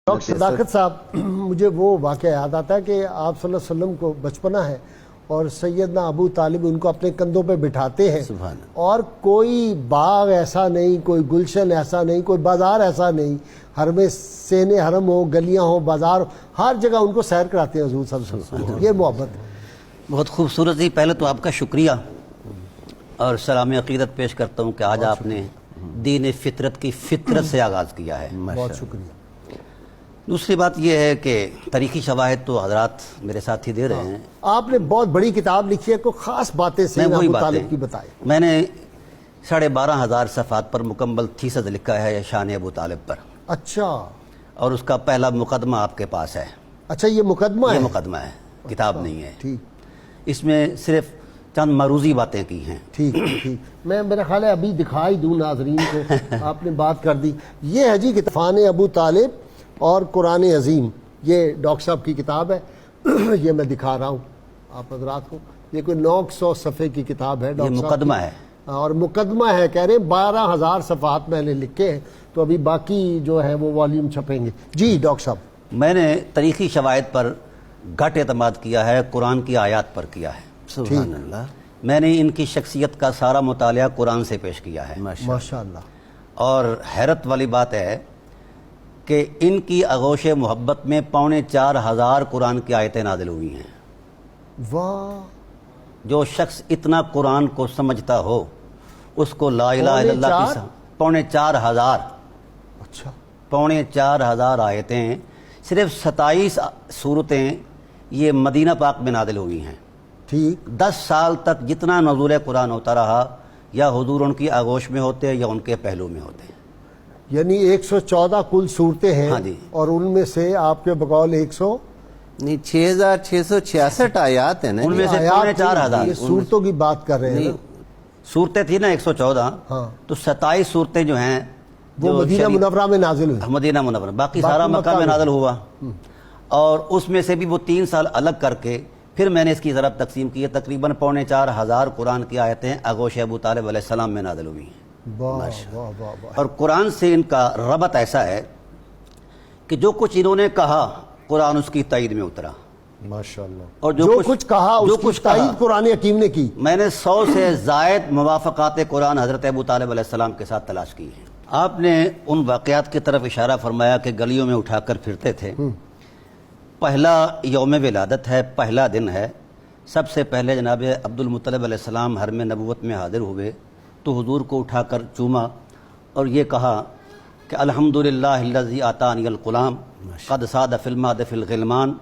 Doctor صداقت صاحب، مجھے وہ واقعہ یاد آتا ہے کہ آپ صلی اللہ علیہ وسلم کو بچپنا ہے اور سیدنا ابو طالب ان کو اپنے کندھوں پہ بٹھاتے ہیں، اور کوئی باغ ایسا نہیں، کوئی گلشن ایسا نہیں، کوئی بازار ایسا نہیں، حرم سین حرم ہو، گلیاں ہو، بازار ہو، ہر جگہ ان کو سیر کراتے ہیں حضور صلی اللہ علیہ وسلم۔ یہ محبت ہے۔ بہت خوبصورت جی، پہلے تو آپ کا شکریہ اور سلام عقیدت پیش کرتا ہوں کہ آج آپ نے دین فطرت کی فطرت سے آغاز کیا ہے، بہت شکریہ۔ دوسری بات یہ ہے کہ تاریخی شواہد تو حضرات میرے ساتھ ہی دے رہے ہیں، آپ نے بہت بڑی کتاب لکھی ہے، کوئی خاص باتیں سیدنا ابو طالب کی بتائیں۔ میں نے 12,500 صفحات پر مکمل تھیسز لکھا ہے شان ابو طالب پر، اچھا اور اس کا پہلا مقدمہ آپ کے پاس ہے۔ اچھا، یہ مقدمہ ہے؟ یہ مقدمہ ہے، کتاب نہیں ہے۔ ٹھیک، اس میں صرف چند معروضی باتیں کی ہیں۔ ٹھیک ٹھیک، میں میرا خیال ہے ابھی دکھائی دوں ناظرین کو، آپ نے بات کر دی۔ یہ ہے جی عرفان ابو طالب اور قرآن عظیم، یہ ڈاکٹر صاحب کی کتاب ہے، یہ میں دکھا رہا ہوں آپ حضرات کو۔ یہ کوئی 900 صفحے کی کتاب ہے، یہ مقدمہ ہے اور مقدمہ ہے، کہہ رہے ہیں 12,000 صفحات میں نے لکھے ہیں، تو ابھی باقی جو ہے وہ والیوم چھپیں گے۔ جی ڈاکٹر صاحب۔ میں نے تاریخی شواہد پر گھٹ اعتماد کیا ہے، قرآن کی آیات پر کیا ہے۔ سبحان اللہ۔ میں نے ان کی شخصیت کا سارا مطالعہ قرآن سے پیش کیا ہے، ماشاء اللہ۔ اور حیرت والی بات ہے کہ ان کی آغوش محبت میں 4,500 قرآن کی آیتیں نازل ہوئی ہیں۔ واہ، جو شخص اتنا قرآن کو سمجھتا ہو اس کو لا الہ الا اللہ کی 4,500 اچھا 4,500 آیتیں، صرف 27 صورتیں یہ مدینہ پاک میں نازل ہوئی ہیں۔ ٹھیک، 10 سال تک جتنا نزول قرآن ہوتا رہا، یا حضور ان کی آغوش میں ہوتے یا ان کے پہلو میں ہوتے۔ یعنی 114 کل صورتیں ہیں، ہاں جی، اور ان میں سے آپ کے بقول 100 نہیں 6,666 آیات ہیں نا، ان میں سے 4,500 یہ صورتوں کی بات کر رہے ہیں نا؟ صورتیں تھیں نا 114، ہاں، تو 27 صورتیں جو ہیں وہ مدینہ منورہ میں نازل ہوئی۔ مدینہ منورہ، باقی سارا مکہ میں نازل ہوا، اور اس میں سے بھی وہ 3 سال الگ کر کے پھر میں نے اس کی ضرب تقسیم کی ہے۔ تقریباً 4,500 قرآن کی آیتیں آغوش ابو طالب علیہ السلام میں نازل ہوئی ہیں۔ واہ واہ واہ واہ۔ اور قرآن سے ان کا ربط ایسا ہے کہ جو کچھ انہوں نے کہا قرآن اس کی تائید میں اترا، ماشاءاللہ، اور جو کچھ کہا اس کی تائید قرآن حکیم نے کی۔ میں نے 100 سے زائد موافقات قرآن حضرت ابو طالب علیہ السلام کے ساتھ تلاش کی ہیں۔ آپ نے ان واقعات کی طرف اشارہ فرمایا کہ گلیوں میں اٹھا کر پھرتے تھے۔ پہلا یوم ولادت ہے، پہلا دن ہے، سب سے پہلے جناب عبد المطلب علیہ السلام حرم نبوت میں حاضر ہوئے تو حضور کو اٹھا کر چوما اور یہ کہا کہ الحمدللہ الذی آتانی الغلام قد ساد فی الماد فی الغلمان،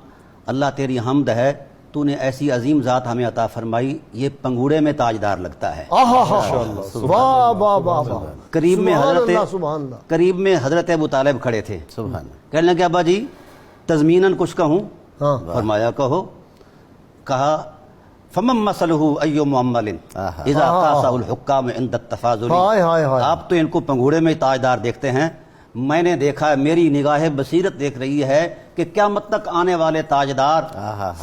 اللہ تیری حمد ہے، تو نے ایسی عظیم ذات ہمیں عطا فرمائی، یہ پنگوڑے میں تاجدار لگتا ہے۔ واہ واہ واہ واہ، قریب میں سبحان اللہ۔ قریب میں حضرت ابو طالب کھڑے تھے، سبحان اللہ۔ کہنے لگے ابا جی تضمیناً کچھ کہوں؟ ہاں، فرمایا کہو۔ کہا فمن مسلہ ایو معمل اذا قاسہ الحکام عند التفاضل، ہائے ہائے ہائے، آپ تو ان کو پنگوڑے میں تاجدار دیکھتے ہیں، میں نے دیکھا ہے، میری نگاہ بصیرت دیکھ رہی ہے کہ قیامت تک آنے والے تاجدار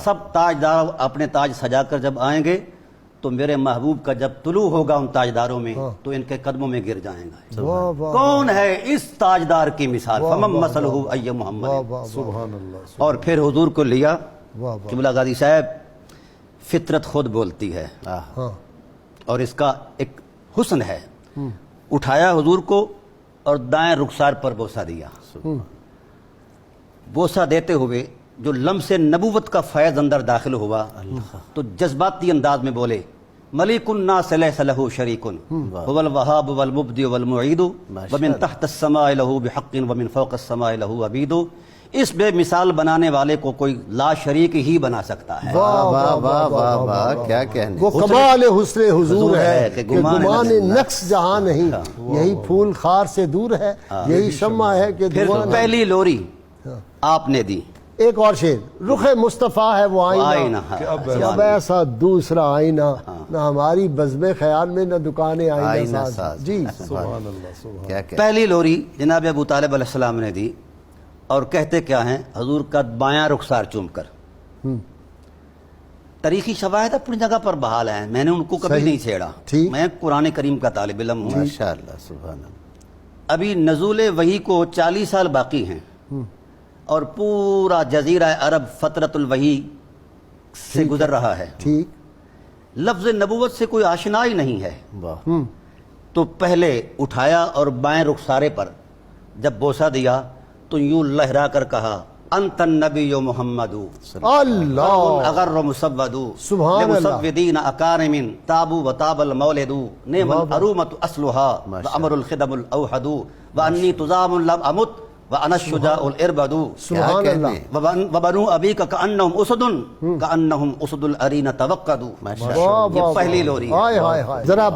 سب تاجدار اپنے تاج سجا کر جب آئیں گے تو میرے محبوب کا جب طلوع ہوگا ان تاجداروں میں تو ان کے قدموں میں گر جائیں گا۔ واہ واہ، کون ہے اس تاجدار کی مثال؟ فمن مسلہ ایو محمد۔ سبحان اللہ۔ اور پھر حضور کو لیا، واہ واہ، قبلہ غازی صاحب فطرت خود بولتی ہے، ہاں، اور اس کا ایک حسن ہے۔ اٹھایا حضور کو اور دائیں رخسار پر بوسہ دیا، بوسہ دیتے ہوئے جو لمس نبوت کا فیض اندر داخل ہوا تو جذباتی انداز میں بولے ملک الناس لیس لہ شریک هو الوهاب والمبدئ والمعید ومن تحت السماء له بحق ومن فوق السماء له عبید۔ اس بے مثال بنانے والے کو کوئی لا شریک ہی بنا سکتا ہے۔ واہ واہ واہ واہ واہ، کیا کہنے۔ وہ کمال حسن حضور ہے کہ کہ گمان نقص جہاں نہیں، یہی پھول خار سے دور ہے، یہی شمع ہے کہ پھر دھواں نہیں۔ پہلی لوری آپ نے دی، ایک اور شعر، رخ مصطفیٰ ہے وہ آئینہ کہ اب ایسا دوسرا آئینہ، نہ ہماری بزم خیال میں نہ دکان آئینہ ساز۔ جی سبحان اللہ، کیا کہنے۔ پہلی لوری جناب ابو طالب علیہ السلام نے دی، اور کہتے کیا ہیں حضور کا بایاں رخسار چوم کر۔ تاریخی شواہد اپنی جگہ پر بحال ہیں، میں نے ان کو کبھی نہیں چھیڑا، میں قرآن کریم کا طالب علم ہوں۔ ماشاءاللہ، سبحان اللہ۔ ابھی نزول وحی کو 40 سال باقی ہیں، اور پورا جزیرہ عرب فترت الوحی سے گزر رہا ہے، ٹھیک، لفظ نبوت سے کوئی آشنا ہی نہیں ہے، واہ تو پہلے اٹھایا اور بائیں رخسارے پر جب بوسہ دیا تو یوں لہرا کر کہا انت النبی محمد اللہ، اگر مسود سبحان اللہ، لمسودین اکارم تابو و تاب المولد نعم الارومۃ اصلها وامر الخدم الاوحد وانی تزام لم امت وانا الشجاع الاربد سبحان اللہ، وبنو ابیک کانہم اسد کانہم اسد الارین توقدوا. واہ یہ واہ پہلی لوری ہے. ہائے ہائے ہائے، ذرا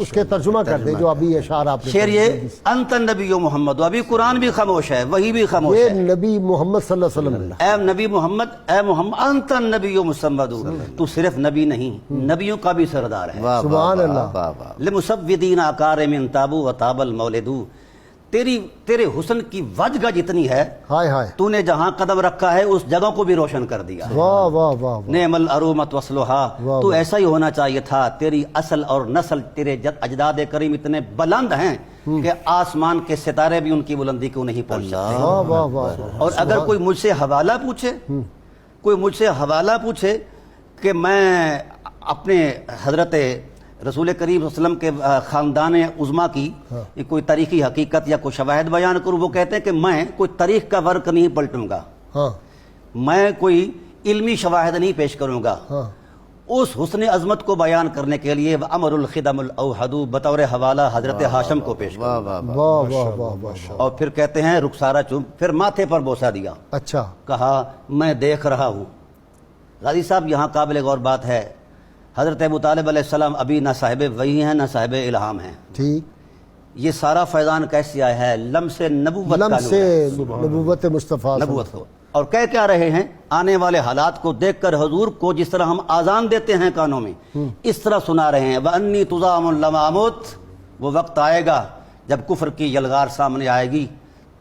اس کے ترجمہ کر دیں جو ابھی اشعار آپ نے شعر یہ انت النبی محمد، ابھی قرآن بھی خاموش ہے، وہی بھی خاموش یہ ہے. نبی محمد صلی اللہ علیہ وسلم، اے نبی محمد، اے محمد انت النبی محمد، تو صرف نبی نہیں، نبیوں کا بھی سردار ہے. واہ سبحان اللہ، واہ واہ لمسودین اکارم تابو و تاب المولد، تیرے حسن کی وجہ جتنی ہے ہائے ہائے، تو نے جہاں قدم رکھا ہے اس جگہ کو بھی روشن کر دیا. واہ واہ واہ، نعم الارومۃ وصلها، واہ تو ایسا ہی ہونا چاہیے تھا. تیری اصل اور نسل، تیرے اجداد کریم اتنے بلند ہیں کہ آسمان کے ستارے بھی ان کی بلندی کو نہیں پہنچ سکتے. واہ واہ واہ، اور اگر کوئی مجھ سے حوالہ پوچھے کہ میں اپنے حضرت رسول کریم صلی اللہ علیہ وسلم کے خاندان عظما کی کوئی تاریخی حقیقت یا کوئی شواہد بیان کروں، وہ کہتے ہیں کہ میں کوئی تاریخ کا ورق نہیں پلٹوں گا، ہاں میں کوئی علمی شواہد نہیں پیش کروں گا. ہاں، اس حسن عظمت کو بیان کرنے کے لیے امر الخدم الاوحد بطور حوالہ حضرت ہاشم کو پیش کروں. واہ واہ واہ واہ واہ، اور پھر کہتے ہیں رخسارہ چوم، پھر ماتھے پر بوسہ دیا، اچھا، کہا میں دیکھ رہا ہوں. غازی صاحب یہاں قابل غور بات ہے، حضرت ابو طالب علیہ السلام ابھی نہ صاحب وحی ہیں نہ صاحب الہام ہیں. ٹھیک، یہ سارا فیضان کیسے آیا ہے؟ لمس نبوت کا لم نور سے ہے. نبوت مصطفیٰ، نبوت کو. اور کہہ کیا رہے ہیں؟ آنے والے حالات کو دیکھ کر حضور کو جس طرح ہم آزان دیتے ہیں کانوں میں، اس طرح سنا رہے ہیں. وَأَنِّي تُزَامُ لَمْ أَمُتْ، وہ وقت آئے گا جب کفر کی یلغار سامنے آئے گی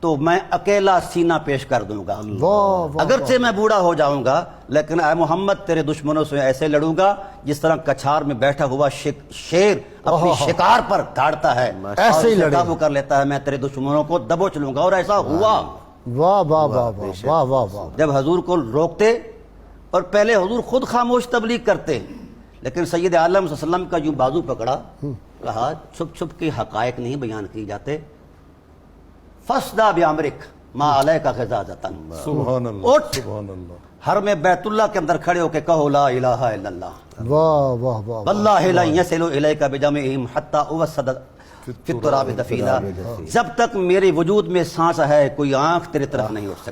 تو میں اکیلا سینہ پیش کر دوں گا. واہ واہ، اگرچہ میں بوڑھا ہو جاؤں گا لیکن اے محمد تیرے دشمنوں سے ایسے لڑوں گا جس طرح کچھار میں بیٹھا ہوا شیر اپنی شکار پر دھاڑتا ہے، ایسے ہی اسے لڑے. قابو کر لیتا ہے. میں تیرے دشمنوں کو دبوچ لوں گا. اور ایسا ہوا. واہ واہ واہ واہ واہ واہ واہ، جب حضور کو روکتے، اور پہلے حضور خود خاموش تبلیغ کرتے، لیکن سید عالم صلی اللہ علیہ وسلم کا یوں بازو پکڑا، کہا چھپ چھپ کے حقائق نہیں بیان کی جاتے. فَاسْدَا بِأَمْرِكَ مَا عَلَيْكَ غِضَاضَةٌ، سبحان اللہ، اٹھ سبحان اللہ، حرم بیت اللہ کے اندر کھڑے ہو کے کہو لا الہ الا اللہ واہ واہ واہ، واللہ لا يصل الیک بجمعہم حتی اوسد فی التراب دفینا. جب تک میرے وجود میں سانس ہے کوئی آنکھ تیرے طرف نہیں اٹھ سکتی.